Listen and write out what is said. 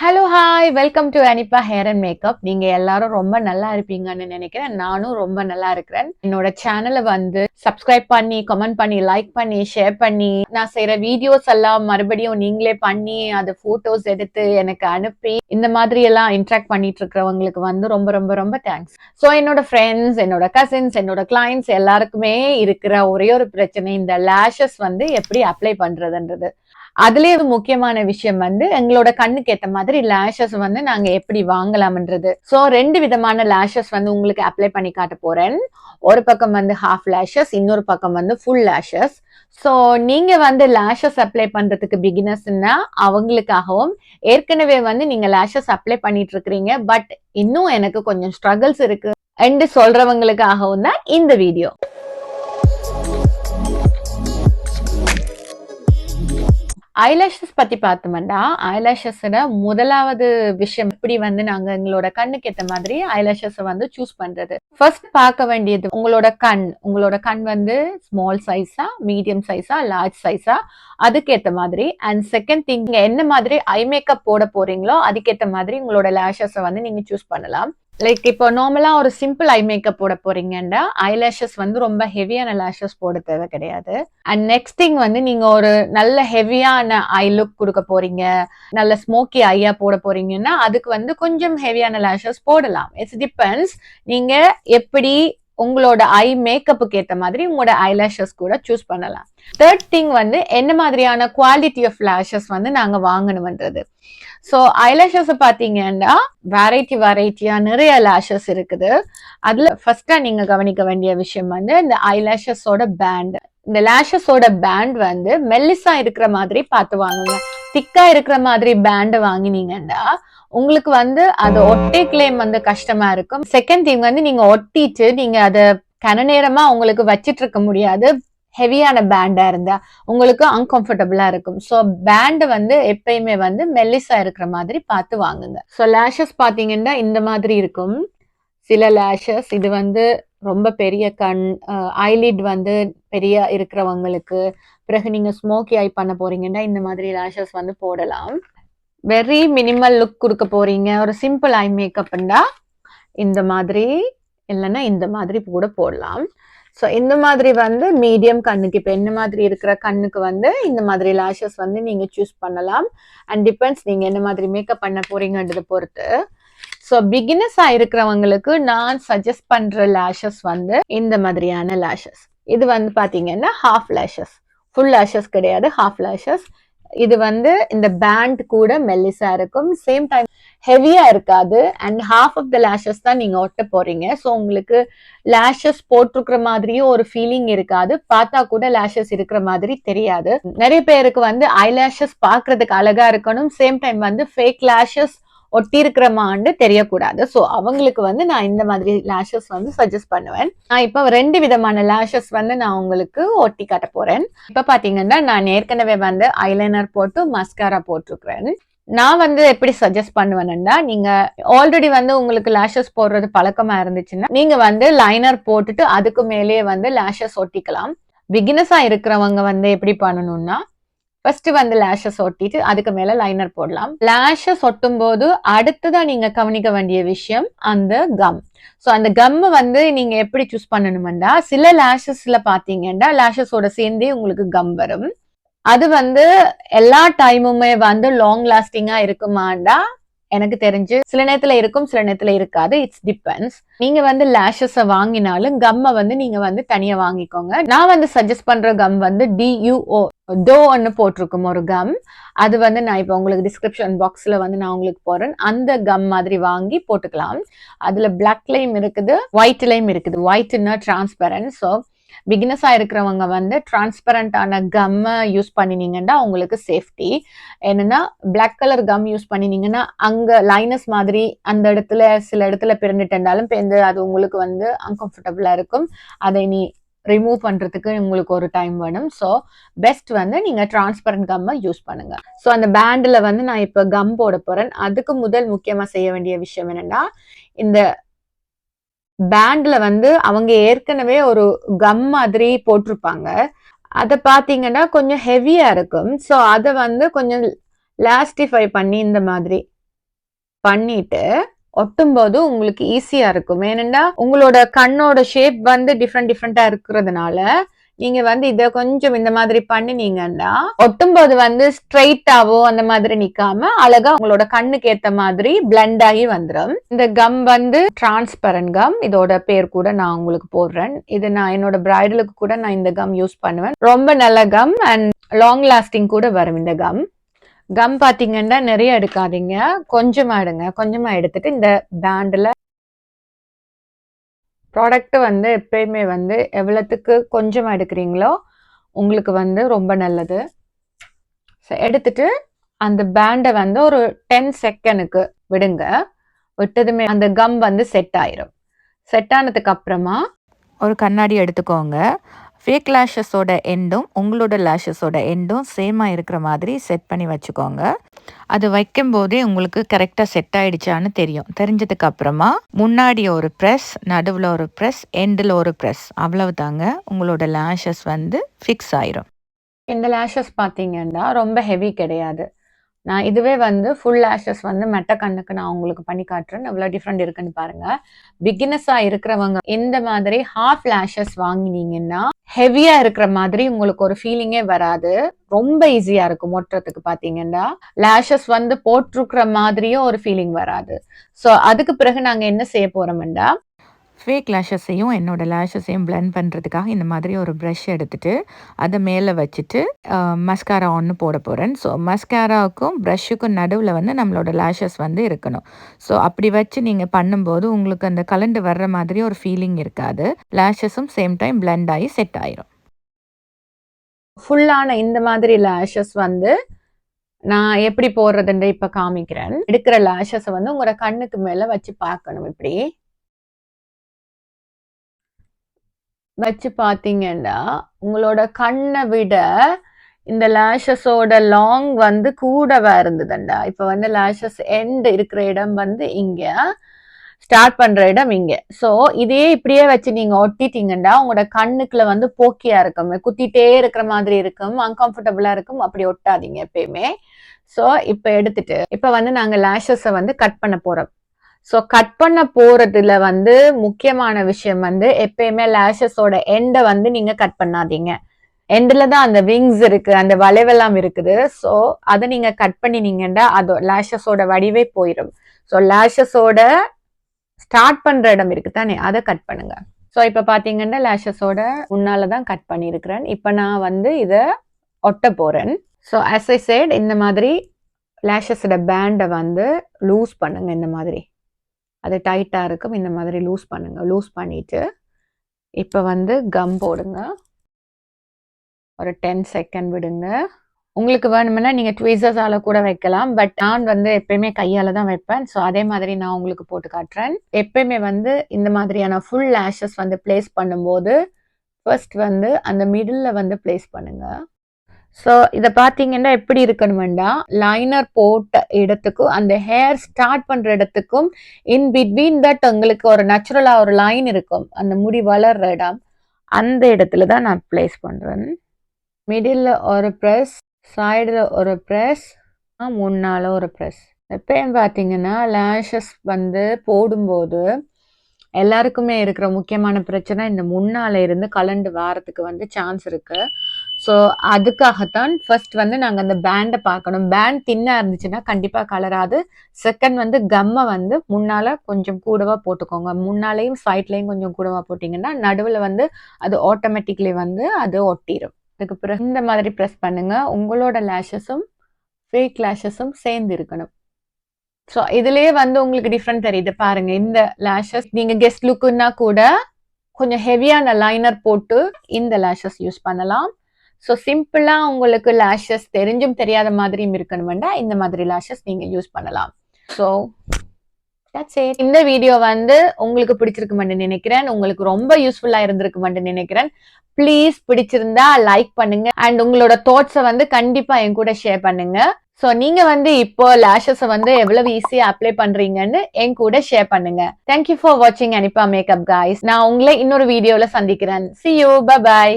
Hello hi welcome to Hanifa hair and makeup. நீங்க எல்லாரும் ரொம்ப நல்லா இருப்பீங்கன்னு நினைக்கிறேன். நானும் ரொம்ப நல்லா இருக்கிறேன். என்னோட சேனலை வந்து சப்ஸ்கிரைப் பண்ணி கமெண்ட் பண்ணி லைக் பண்ணி ஷேர் பண்ணி நான் செய்யற வீடியோஸ் எல்லாம் மறுபடியும் நீங்களே பண்ணி அது போட்டோஸ் எடுத்து எனக்கு அனுப்பி இந்த மாதிரி எல்லாம் இன்ட்ராக்ட் பண்ணிட்டு இருக்கிறவங்களுக்கு வந்து ரொம்ப ரொம்ப ரொம்ப தேங்க்ஸ். ஸோ என்னோட ஃப்ரெண்ட்ஸ், என்னோட கசின்ஸ், என்னோட கிளைண்ட்ஸ் எல்லாருக்குமே இருக்கிற ஒரே ஒரு பிரச்சனை இந்த லேஷஸ் வந்து எப்படி அப்ளை பண்றதுன்றது. அதுலயே முக்கியமான விஷயம் வந்து எங்களோட கண்ணுக்கு ஏத்த மாதிரி லேஷஸ் வந்து நாங்க எப்படி வாங்கலாம்ன்றது. சோ 2 விதமான லேஷஸ் வந்து உங்களுக்கு அப்ளை பண்ணி காட்ட போறேன். ஒரு பக்கம் வந்து ஹாஃப் லேஷஸ், இன்னொரு பக்கம் வந்து ஃபுல் லேஷஸ். சோ நீங்க வந்து லேஷஸ் அப்ளை பண்றதுக்கு பிகினர்ஸ்னா அவங்களுக்காகவும், ஏற்கனவே வந்து நீங்க லேஷஸ் அப்ளை பண்ணிட்டு இருக்கிறீங்க பட் இன்னும் எனக்கு கொஞ்சம் ஸ்ட்ரகிள்ஸ் இருக்கு என்று சொல்றவங்களுக்காகவும் தான் இந்த வீடியோ. ஐலாஷஸ் பத்தி பார்த்தோம்னா, ஐலாஷஸோட முதலாவது விஷயம் எப்படி வந்து நாங்க எங்களோட கண்ணுக்கு ஏத்த மாதிரி ஐலாஷஸ் வந்து சூஸ் பண்றது. ஃபர்ஸ்ட் பார்க்க வேண்டியது உங்களோட கண் வந்து ஸ்மால் சைஸா, மீடியம் சைஸா, லார்ஜ் சைஸா, அதுக்கேத்த மாதிரி. அண்ட் செகண்ட் திங், என்ன மாதிரி ஐ மேக்கப் போட போறீங்களோ அதுக்கேத்த மாதிரி உங்களோட லேஷஸை வந்து நீங்க சூஸ் பண்ணலாம். லைக் இப்போ நார்மலா ஒரு சிம்பிள் ஐ மேக்கப் போட போறீங்கன்னா ஐலாஷஸ் வந்து ரொம்ப ஹெவியான லேஷஸ் போட தேவை கிடையாது. அண்ட் நெக்ஸ்ட் திங் வந்து நீங்க ஒரு நல்ல ஹெவியான ஐ லுக் கொடுக்க போறீங்க, நல்ல ஸ்மோக்கி ஐயா போட போறீங்கன்னா அதுக்கு வந்து கொஞ்சம் ஹெவியான லேஷஸ் போடலாம். இட்ஸ் டிபெண்ட்ஸ் நீங்க எப்படி உங்களோட ஐ மேக்கப்புக்கு ஏற்ற மாதிரி உங்களோட ஐலாஷஸ் கூட சூஸ் பண்ணலாம். தேர்ட் திங் வந்து என்ன மாதிரியான குவாலிட்டி ஆஃப் லேஷஸ் வந்து நாங்க வாங்கணும்ன்றது. ஸோ ஐலாஷஸ் பாத்தீங்கன்னா வெரைட்டியா நிறைய லேஷஸ் இருக்குது. அதுல ஃபர்ஸ்டா நீங்க கவனிக்க வேண்டிய விஷயம் வந்து இந்த ஐலாஷஸோட பேண்ட். இந்த லேஷஸோட பேண்ட் வந்து மெல்லிசா இருக்கிற மாதிரி பார்த்து வாங்குங்க. திக்கா இருக்கிற மாதிரி பேண்ட் வாங்கினீங்கன்னா உங்களுக்கு வந்து அது ஒட்டிக்கலேம் வந்து கஷ்டமா இருக்கும். செகண்ட் திங் வந்து நீங்க ஒட்டிட்டு நீங்க அதை கன நேரமா உங்களுக்கு வச்சிட்டு இருக்க முடியாது. ஹெவியான பேண்டா இருந்தா உங்களுக்கு அன்கம்ஃபர்டபுளா இருக்கும். ஸோ பேண்ட் வந்து எப்பயுமே வந்து மெல்லிசா இருக்கிற மாதிரி பார்த்து வாங்குங்க. ஸோ லேஷஸ் பாத்தீங்கன்னா இந்த மாதிரி இருக்கும். சில லேஷஸ் இது வந்து ரொம்ப பெரிய கண், ஐலிட் வந்து பெரிய இருக்கிறவங்களுக்கு, பிறகு நீங்க ஸ்மோக்கி ஐ பண்ண போறீங்கன்னா இந்த மாதிரி லேஷஸ் வந்து போடலாம். வெரி மினிமல் லுக் கொடுக்க போறீங்க, ஒரு சிம்பிள் ஐ மேக்கப்னா இந்த மாதிரி இல்லைன்னா இந்த மாதிரி கூட போடலாம். ஸோ இந்த மாதிரி வந்து மீடியம் கண்ணுக்கு, இப்போ என்ன மாதிரி இருக்கிற கண்ணுக்கு வந்து இந்த மாதிரி லேஷஸ் வந்து நீங்க சூஸ் பண்ணலாம். அண்ட் டிபெண்ட்ஸ் நீங்க என்ன மாதிரி மேக்கப் பண்ண போறீங்கன்றதை பொறுத்து. ஸோ பிகினர்ஸா இருக்கிறவங்களுக்கு நான் சஜஸ்ட் பண்ற லேஷஸ் வந்து இந்த மாதிரியான லேஷஸ். இது வந்து பாத்தீங்கன்னா ஹாஃப் லேஷஸ், ஃபுல் லேஷஸ் கிடையாது, ஹாஃப் லேஷஸ். இது வந்து இந்த பேண்ட் கூட மெல்லிசா இருக்கும், சேம் டைம் ஹெவியா இருக்காது. And half of the lashes தான் நீங்க ஒட்ட போறீங்க. ஸோ உங்களுக்கு லேஷஸ் போட்டிருக்கிற மாதிரியும் ஒரு ஃபீலிங் இருக்காது, பார்த்தா கூட லேஷஸ் இருக்கிற மாதிரி தெரியாது. நிறைய பேருக்கு வந்து ஐ லேஷஸ் பாக்குறதுக்கு அழகா இருக்கணும், சேம் டைம் வந்து ஃபேக் லேஷஸ் ஒட்டி இருக்கிறமான்னு தெரியக்கூடாது. ஸோ அவங்களுக்கு வந்து நான் இந்த மாதிரி லேஷஸ் வந்து சஜஸ்ட் பண்ணுவேன். நான் இப்போ 2 விதமான லேஷஸ் வந்து நான் உங்களுக்கு ஒட்டி காட்ட போறேன். இப்ப பாத்தீங்கன்னா நான் ஏற்கனவே வந்து ஐலைனர் போட்டு மஸ்காரா போட்டிருக்கிறேன். நான் வந்து எப்படி சஜஸ்ட் பண்ணுவேன்னா, நீங்க ஆல்ரெடி வந்து உங்களுக்கு லேஷஸ் போடுறது பழக்கமா இருந்துச்சுன்னா நீங்க வந்து லைனர் போட்டுட்டு அதுக்கு மேலேயே வந்து லேஷஸ் ஒட்டிக்கலாம். பிகினஸா இருக்கிறவங்க வந்து எப்படி பண்ணணும்னா, ஃபர்ஸ்ட் வந்து லேஷஸ் ஒட்டிட்டு அதுக்கு மேல லைனர் போடலாம். லேஷஸ் ஒட்டும் போது அடுத்ததான் நீங்க கவனிக்க வேண்டிய விஷயம் அந்த கம். ஸோ அந்த கம் வந்து நீங்க எப்படி சூஸ் பண்ணணும்னா, சில லேஷஸ்ல பாத்தீங்கன்னா லேஷஸோட சேர்ந்தே உங்களுக்கு கம் வரும். அது வந்து எல்லா டைமுமே வந்து லாங் லாஸ்டிங்கா இருக்குமாண்டா எனக்கு தெரிஞ்சு சில நேரத்துல இருக்கும், சில நேரத்துல இருக்காது. It's depends. நீங்க வந்து லேஷஸ வாங்கினாலும் கம்மை வந்து நீங்க வந்து தனியா வாங்கிக்கோங்க. நான் வந்து சஜஸ்ட் பண்ற கம் வந்து DUO டோன்னு போட்டிருக்கும் ஒரு கம். அது வந்து நான் இப்போ உங்களுக்கு டிஸ்கிரிப்ஷன் பாக்ஸ்ல வந்து நான் உங்களுக்கு போறேன். அந்த கம் மாதிரி வாங்கி போட்டுக்கலாம். அதுல பிளாக்லயும் இருக்குது, ஒயிட்லயும் இருக்குது. ஒயிட்னா டிரான்ஸ்பரண்ட். ஸோ பிகினஸா இருக்கிறவங்க வந்து டிரான்ஸ்பரண்டான கம்மை யூஸ் பண்ணினீங்கன்னா உங்களுக்கு சேஃப்டி. என்னன்னா பிளாக் கலர் கம் யூஸ் பண்ணினீங்கன்னா அங்க லைனஸ் மாதிரி அந்த இடத்துல சில இடத்துல பிறந்துட்டாலும் பேருந்து அது உங்களுக்கு வந்து அன்கம்ஃபர்டபுளா இருக்கும். அதை நீ ரிமூவ் பண்றதுக்கு உங்களுக்கு ஒரு டைம் வேணும். ஸோ பெஸ்ட் வந்து நீங்க டிரான்ஸ்பரண்ட் கம்மை யூஸ் பண்ணுங்க. ஸோ அந்த பேண்ட்ல வந்து நான் இப்ப கம் போட போறேன். அதுக்கு முதல் முக்கியமா செய்ய வேண்டிய விஷயம் என்னன்னா, இந்த பேண்ட்ல வந்து அவங்க ஏற்கனவே ஒரு கம் மாதிரி போட்டிருப்பாங்க. அத பாத்தீங்கன்னா கொஞ்சம் ஹெவியா இருக்கும். ஸோ அதை வந்து கொஞ்சம் லாஸ்டிஃபை பண்ணி இந்த மாதிரி பண்ணிட்டு ஒட்டும்போது உங்களுக்கு ஈஸியா இருக்கும். ஏனென்றா உங்களோட கண்ணோட ஷேப் வந்து டிஃப்ரெண்டா இருக்கிறதுனால நீங்க வந்து இத கொஞ்சம் இந்த மாதிரி பண்ணினீங்கன்னா ஒட்டும்போது வந்து ஸ்ட்ரைட்டாவோ அந்த மாதிரி நிக்காம அழகா உங்களோட கண்ணுக்கு ஏத்த மாதிரி பிளெண்ட் ஆகி வந்துடும். இந்த கம் வந்து டிரான்ஸ்பரண்ட் கம். இதோட பேர் கூட நான் உங்களுக்கு போடுறேன். இது நான் என்னோட பிரைடலுக்கு கூட நான் இந்த கம் யூஸ் பண்ணுவேன். ரொம்ப நல்ல கம் அண்ட் லாங் லாஸ்டிங் கூட வரும் இந்த கம். கம் பாத்தீங்கன்னா நிறைய எடுக்காதீங்க, கொஞ்சமா எடுங்க. கொஞ்சமா எடுத்துட்டு இந்த பேண்ட்ல ப்ராடக்ட் வந்து எப்பயுமே வந்து எவ்வளவுக்கு கொஞ்சமா எடுக்கிறீங்களோ உங்களுக்கு வந்து ரொம்ப நல்லது. எடுத்துட்டு அந்த பேண்டை வந்து ஒரு 10 செகண்டுக்கு விடுங்க. விட்டதுமே அந்த கம் வந்து செட் ஆயிரும். செட் ஆனதுக்கு அப்புறமா ஒரு கண்ணாடி எடுத்துக்கோங்க. ஃபேக் லேஷஸோட எண்டும் உங்களோட லேஷஸோட எண்டும் சேமாக இருக்கிற மாதிரி செட் பண்ணி வச்சுக்கோங்க. அது வைக்கும் போதே உங்களுக்கு கரெக்டாக செட் ஆயிடுச்சான்னு தெரியும். தெரிஞ்சதுக்கு அப்புறமா முன்னாடி ஒரு ப்ரெஸ், நடுவில் ஒரு ப்ரெஸ், எண்டில் ஒரு ப்ரெஸ், அவ்வளவு தாங்க. உங்களோட லேஷஸ் வந்து ஃபிக்ஸ் ஆயிரும். இந்த லேஷஸ் பார்த்தீங்கன்னா ரொம்ப ஹெவி கிடையாது. நான் இதுவே வந்து ஃபுல் லேஷஸ் வந்து மெட்ட கண்ணுக்கு நான் உங்களுக்கு பண்ணி காட்டுறேன். எவ்வளோ டிஃப்ரெண்ட் இருக்குன்னு பாருங்க. பிகினஸாக இருக்கிறவங்க இந்த மாதிரி ஹாஃப் லேஷஸ் வாங்கினீங்கன்னா ஹெவியா இருக்கிற மாதிரி உங்களுக்கு ஒரு ஃபீலிங்கே வராது. ரொம்ப ஈஸியா இருக்கும் ஒட்டுறதுக்கு. பாத்தீங்கன்னா லேஷஸ் வந்து போட்டிருக்கிற மாதிரியும் ஒரு ஃபீலிங் வராது. ஸோ அதுக்கு பிறகு நாங்க என்ன செய்ய போறோம்டா, ஃபேக் லேஷஸையும் என்னோட லேஷஸையும் பிளெண்ட் பண்ணுறதுக்காக இந்த மாதிரி ஒரு ப்ரஷ் எடுத்துட்டு அதை மேலே வச்சுட்டு மஸ்காரா ஒன்று போட போகிறேன். ஸோ மஸ்காராவுக்கும் ப்ரஷ்ஷுக்கும் நடுவில் வந்து நம்மளோட லேஷஸ் வந்து இருக்கணும். ஸோ அப்படி வச்சு நீங்கள் பண்ணும்போது உங்களுக்கு அந்த கலண்டு வர்ற மாதிரி ஒரு ஃபீலிங் இருக்காது. லேஷஸும் சேம் டைம் பிளெண்ட் ஆகி செட் ஆயிரும். ஃபுல்லான இந்த மாதிரி லேஷஸ் வந்து நான் எப்படி போடுறதுன்னு இப்போ காமிக்கிறேன். எடுக்கிற லேஷஸை வந்து உங்களோட கண்ணுக்கு மேலே வச்சு பார்க்கணும். இப்படி வச்சு பார்த்தீங்கன்னா உங்களோட கண்ணை விட இந்த லேஷஸோட லாங் வந்து கூடவா இருந்ததுண்டா. இப்போ வந்து லேஷஸ் எண்ட் இருக்கிற இடம் வந்து இங்க, ஸ்டார்ட் பண்ற இடம் இங்க. ஸோ இதே இப்படியே வச்சு நீங்க ஒட்டிட்டீங்கன்னா உங்களோட கண்ணுக்குள்ள வந்து போக்கியா இருக்கும், குத்திட்டே இருக்கிற மாதிரி இருக்கும், அன்கம்ஃபர்டபுளா இருக்கும். அப்படி ஒட்டாதீங்க எப்பயுமே. ஸோ இப்போ எடுத்துட்டு இப்போ வந்து நாங்க லேஷஸை வந்து கட் பண்ண போறோம். ஸோ கட் பண்ண போறதுல வந்து முக்கியமான விஷயம் வந்து எப்பயுமே லேஷஸோட எண்டை வந்து நீங்க கட் பண்ணாதீங்க. எண்ட்ல தான் அந்த விங்ஸ் இருக்கு, அந்த வளைவெல்லாம் இருக்குது. ஸோ அதை நீங்க கட் பண்ணினீங்கன்னா அது லேஷஸோட வடிவே போயிடும். ஸோ லேஷஸோட ஸ்டார்ட் பண்ற இடம் இருக்கு தானே, அதை கட் பண்ணுங்க. ஸோ இப்ப பாத்தீங்கன்னா லேஷஸோட முன்னாலதான் கட் பண்ணிருக்கிறேன். இப்ப நான் வந்து இதை ஒட்ட போறேன். ஸோ as I said, இந்த மாதிரி லேஷஸோட பேண்டை வந்து லூஸ் பண்ணுங்க. இந்த மாதிரி அது டைட்டா இருக்கும். இந்த மாதிரி லூஸ் பண்ணுங்க. லூஸ் பண்ணிட்டு இப்ப வந்து கம் போடுங்க. ஒரு 10 செகண்ட் விடுங்க. உங்களுக்கு வேணும்னா நீங்க ட்வீசர்ஸால கூட வைக்கலாம். பட் நான் வந்து எப்பயுமே கையால தான் வைப்பேன். ஸோ அதே மாதிரி நான் உங்களுக்கு போட்டு காட்டுறேன். எப்பயுமே வந்து இந்த மாதிரியான ஃபுல் லேஷஸ் வந்து பிளேஸ் பண்ணும்போது ஃபர்ஸ்ட் வந்து அந்த மிடில்ல வந்து பிளேஸ் பண்ணுங்க. ஸோ இதை பார்த்தீங்கன்னா எப்படி இருக்கணும்டா, லைனர் போட்ட இடத்துக்கும் அந்த ஹேர் ஸ்டார்ட் பண்ற இடத்துக்கும் இன் பிட்வீன் தட் உங்களுக்கு ஒரு நேச்சுரலா ஒரு லைன் இருக்கும், அந்த முடி வளர்ற இடம். அந்த இடத்துல தான் நான் பிளேஸ் பண்றேன். மிடில் ஒரு ப்ரெஸ், சைடில் ஒரு ப்ரெஸ், முன்னால ஒரு ப்ரெஸ். எப்பயும் பார்த்தீங்கன்னா லேஷஸ் வந்து போடும்போது எல்லாருக்குமே இருக்கிற முக்கியமான பிரச்சனை இந்த முன்னால இருந்து கலண்டு வாரத்துக்கு வந்து சான்ஸ் இருக்கு. ஸோ அதுக்காகத்தான் ஃபர்ஸ்ட் வந்து நாங்கள் அந்த பேண்டை பார்க்கணும். பேண்ட் தின்னா இருந்துச்சுன்னா கண்டிப்பாக கலராது. செகண்ட் வந்து கம்மை வந்து முன்னால கொஞ்சம் கூடவா போட்டுக்கோங்க. முன்னாலேயும் சைட்லேயும் கொஞ்சம் கூடவா போட்டிங்கன்னா நடுவில் வந்து அது ஆட்டோமேட்டிக்லி வந்து அது ஒட்டிடும். அதுக்கு பிறகு இந்த மாதிரி ப்ரெஸ் பண்ணுங்க. உங்களோட லேஷஸும் ஃபேக் லேஷஸும் சேர்ந்து இருக்கணும். ஸோ இதுலயே வந்து உங்களுக்கு டிஃப்ரெண்ட் தெரியுது பாருங்க. இந்த லேஷஸ் நீங்க கெஸ்ட் லுக்குன்னா கூட கொஞ்சம் ஹெவியான லைனர் போட்டு இந்த லேஷஸ் யூஸ் பண்ணலாம். ஸோ சிம்பிளா உங்களுக்கு லேஷஸ் தெரிஞ்சும் தெரியாத மாதிரியும் இருக்கணும்னா இந்த மாதிரி லேஷஸ் நீங்க யூஸ் பண்ணலாம். ஸோ இந்த வீடியோ வந்து உங்களுக்கு பிடிச்சிருக்குமென்னு நினைக்கிறேன். உங்களுக்கு ரொம்ப யூஸ்ஃபுல்லா இருந்திருக்குமென்னு நினைக்கிறேன். ப்ளீஸ் பிடிச்சிருந்தா லைக் பண்ணுங்க அண்ட் உங்களோட தாட்ஸை வந்து கண்டிப்பா என் கூட ஷேர் பண்ணுங்க. ஸோ நீங்க வந்து இப்போ லேஷஸை வந்து எவ்வளவு ஈஸியா அப்ளை பண்றீங்கன்னு என் கூட ஷேர் பண்ணுங்க. தேங்க்யூ ஃபார் வாட்சிங் அனிபா மேக்கப் கைஸ். நான் உங்களை இன்னொரு வீடியோல சந்திக்கிறேன். See you. Bye bye.